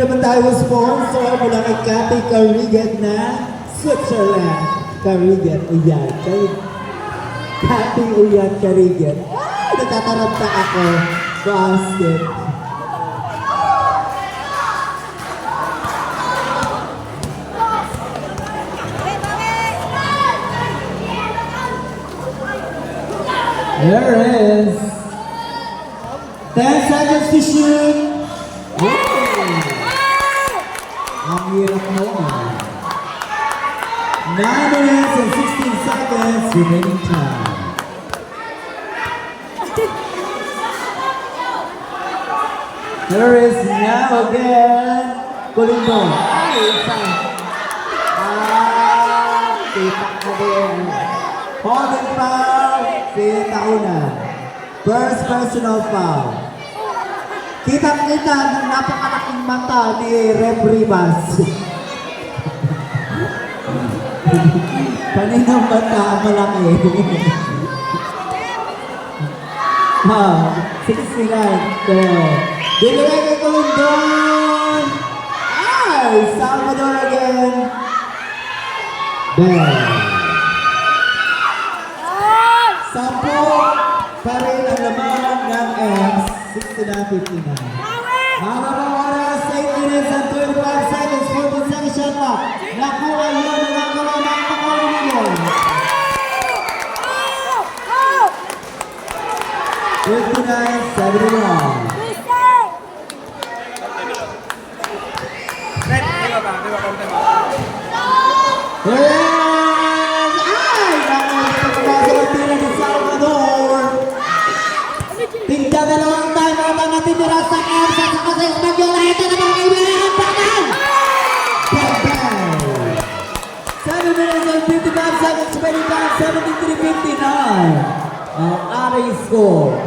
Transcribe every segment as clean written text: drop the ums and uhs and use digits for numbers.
naman tayo sponsor mula kay Cathy Carriget na Switzerland. Carriget, uyan. Cathy uyan Carriget. Ah, natataranta ako. Basket. There is 10 seconds to shoot. Ang hirap mo. 9 minutes and 16 seconds remaining time. There is now again. Kulindo. Ay, isa. Kita ka din. Holding foul. Kita una. First personal foul. Kitang-kita ng napakalaking mata ni Rep Rivas. Paninong mata ang malaki. 69. Binigay kay Kulundon. Ay! Salvador again. Bang. 10 pa rin ang laman ng X. 69-59. Mga oras, 8 minutes and 25 seconds, 14 seconds shot clock. Nakuha yun, nagagawa ng pangawin yun. 59-71. And ay! Naku, ito kumasa ng tira ni Salvador. Tingda dalawang time ang mga titira sa EMSA sa kasi Espanyol. Ito na mga kaibigan ang tanan! Bang-bang! 7 minutes and 55 seconds, 73-59. Ang ating score.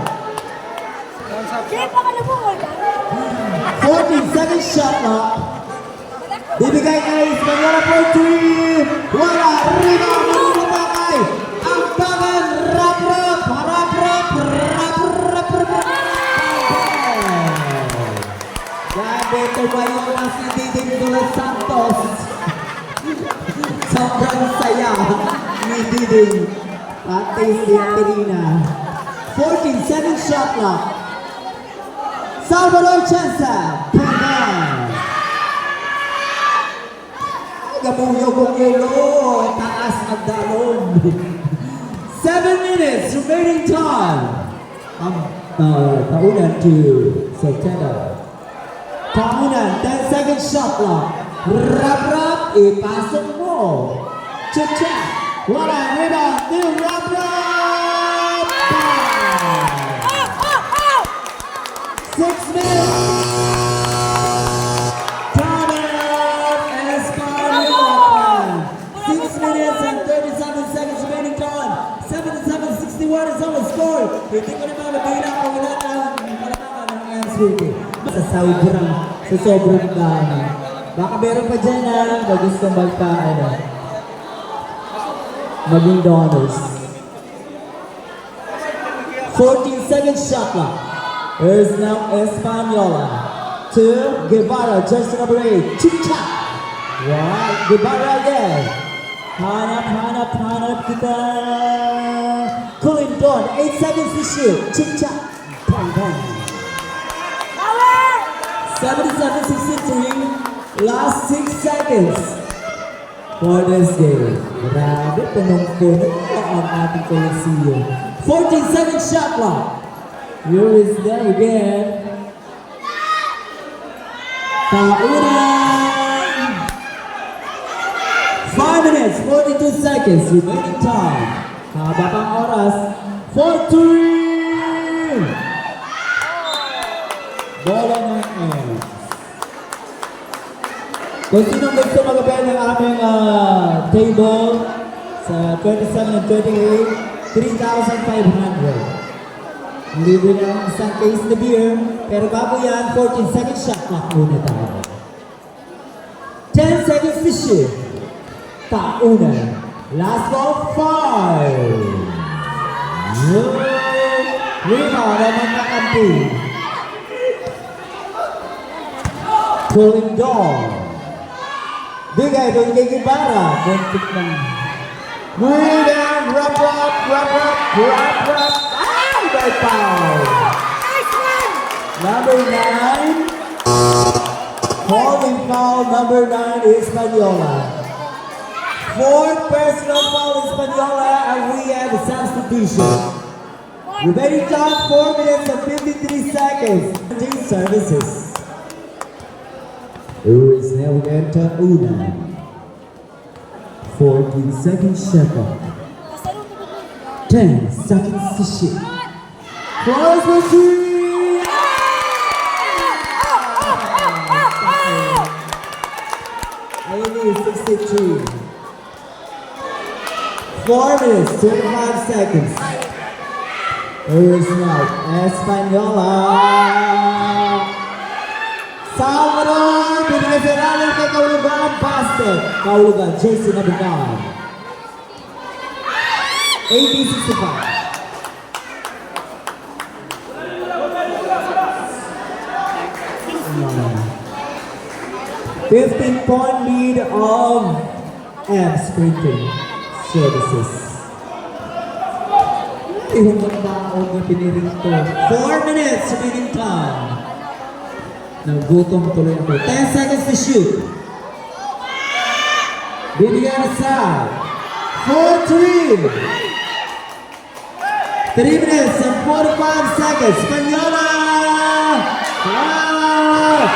14 seconds shot clock. Bibigay kay Espanyol for 3. Wala! Rebound! Manunutakay! Ang tagan! Rap-rap! Rap-rap! Rap-rap! Grabe, tumayo na si Diding Dos Santos. Sobrang saya ni Diding. Pati si Aterina. 14 seconds shot clock. Salvador Chansa. Bang! Gabuyo kong ulo. Taas ang dalon. 7 minutes remaining time. Taunan to September. Taunan, 10 seconds shot clock. Rap-rap, ipasok mo. Cha-cha. Wala, rebound, new rap-rap. 6 minutes. Time Espanyol. 6 minutes and 37 seconds remaining time. 77-61 is our score. Hindi ko naman nabila kung wala na malaman ng NSWT. Sa sobrang dami. Baka meron pa dyan na gustong maging donors. 14 seconds shot clock. Here's now Espanola to Guevara, just number 8. Chicha. Right, Guevara again. Hanap kita. Kulindon, 8 seconds to shoot. Chicha. Bang, bang. 77-63. Last 6 seconds for this game. Grabe, punong-puno ang ating Coliseum. 14 seconds shot clock. Here is there again. Taunan. 5 minutes, 42 seconds. Remaining time. Haba pang oras. 4-3. Bola ng X. Kung sino gusto mag-apply ng aming table sa 27 and 28, 3,500. Libre na ang isang case na beer, pero bago yan, 14 seconds shot clock muna tayo. 10 seconds to shoot. Taunan. Last ball, 5. Rebound naman na kampi. Cooling Dawn. Bigay doon kay Guevara. Kontik lang. Moving down, wrap. Ah, by foul. Number 9. Holding foul, number 9 is Spaniola. Fourth personal foul is Spaniola, and we have a substitution. Remaining time 4 minutes and 53 seconds. Team services. Is now enter Una. 14 seconds shot clock. 10 seconds to shoot. Close the three. 63. 4 minutes, 25 seconds. Here is now Espanola. Salvador, binigay sa ilalim kay Kaulugan, basket. Kaulugan, jersey number 9. 1865. 15-point lead of M Sprinting Services. Ihong magbaon na piniring to. 4 minutes remaining time. Nagutom tuloy ako. 10 seconds to shoot. Bibigyan aside. 4-3. 3 minutes and 45 seconds. Spaniola! Wow!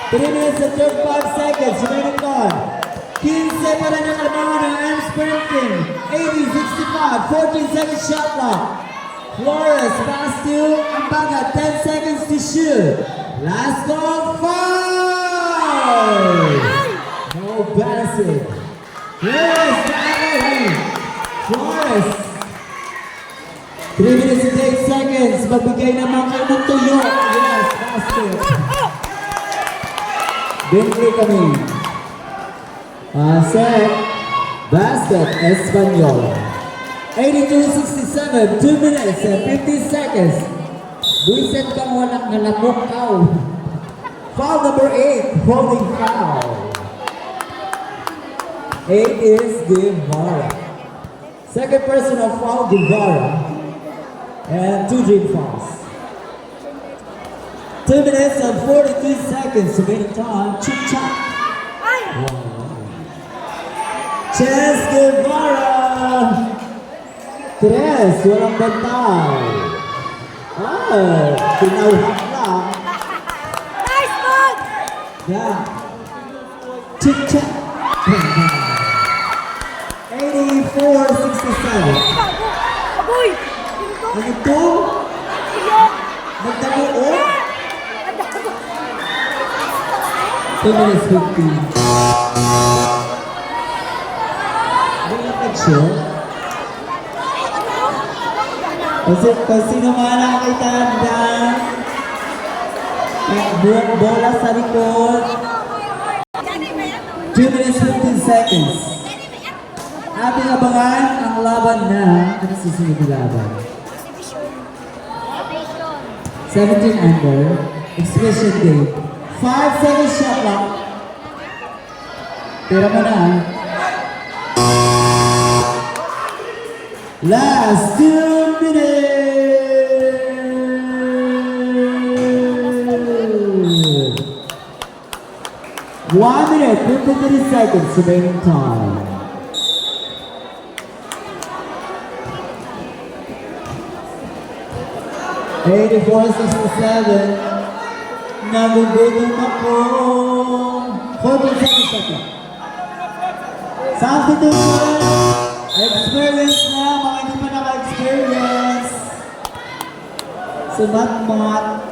3 minutes and 35 seconds remaining time. 15 pa rin ang kalamangan ng M Sprinting. 80-65, 14 seconds shot clock. Flores pass to Ambaga, 10 seconds to shoot. Last call, 5! No basket. Flores, Flores. 3 minutes and 8 seconds. Magbigay naman kayo ng tuyo. Yes, basket. Bentley kami. Set. Basket, Espanyol. 82-67, 2 minutes and 50 seconds. Buisit kang walang nalamok ka. Foul number 8, holding foul. 8 is Guevara. Second personal foul, Guevara. And 2 dream fouls. 2 minutes and 42 seconds remaining time. Chip-chop. Chance Guevara. 3, walang bantay. Pinauhak lang. Nice one! Yeah. Chip-chop. 84-67. Aboy! Ano ito? Nagdamuot? 2 minutes 50. Wala nag-shoot? Kasi sino man nakakita dyan? Bola sa likod. 2 minutes 15 seconds. Ating abangan ang laban na ano susunod na laban. 17 under. Exhibition day. 5 seconds shot clock. Tira mo na. Last 2 minutes. 1 minute, 53 seconds remaining time. $84-67. Nagugutom ako. 14 seconds. Substitution. Experience na, mga hindi pa naka-experience. Sumat-mat.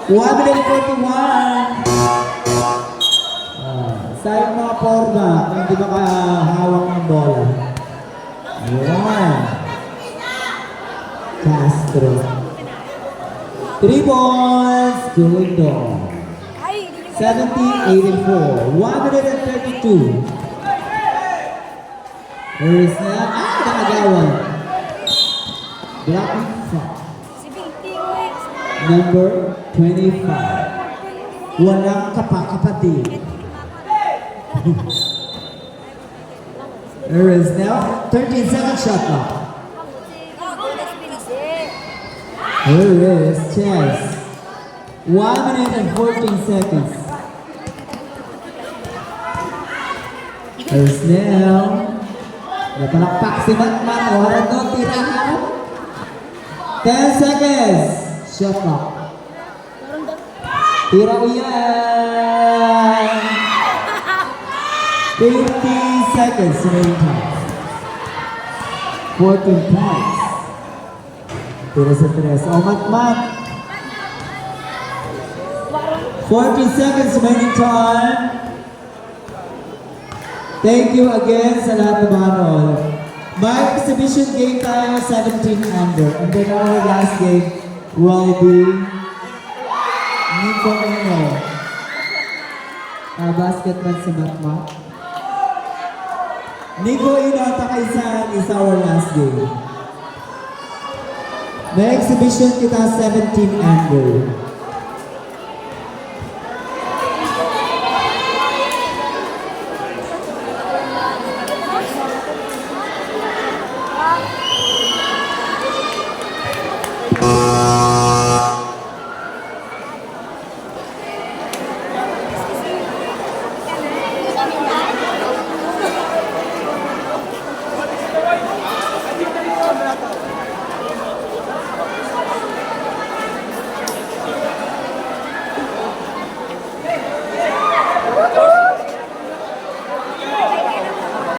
1 minute 41. Sayang mga forma, hindi makahawak ng bola. Ayan. Castro. 3 points, going down. 70-84. 1 minute and 32. There is that. Nakagawan. Blocking foul. Number 25. Walang kapakapatid. There is now 13-second shot clock. Here is chess. 1 minute and 14 seconds. There's now. Napalakpak si Matmat. Waran no, tirahan. 10 seconds. Shot clock. Tira uyan. 50 seconds remaining time. 14 points. Tira sa tres. Oh, Matmat. 40 seconds remaining time. Thank you again sa lahat ng mga nanood. May exhibition game tayo, 17 under. And then our last game will be Nico Eno. Basketball si Matmat. Nico Eno at Takaisan is our last game. May exhibition kita 17 under.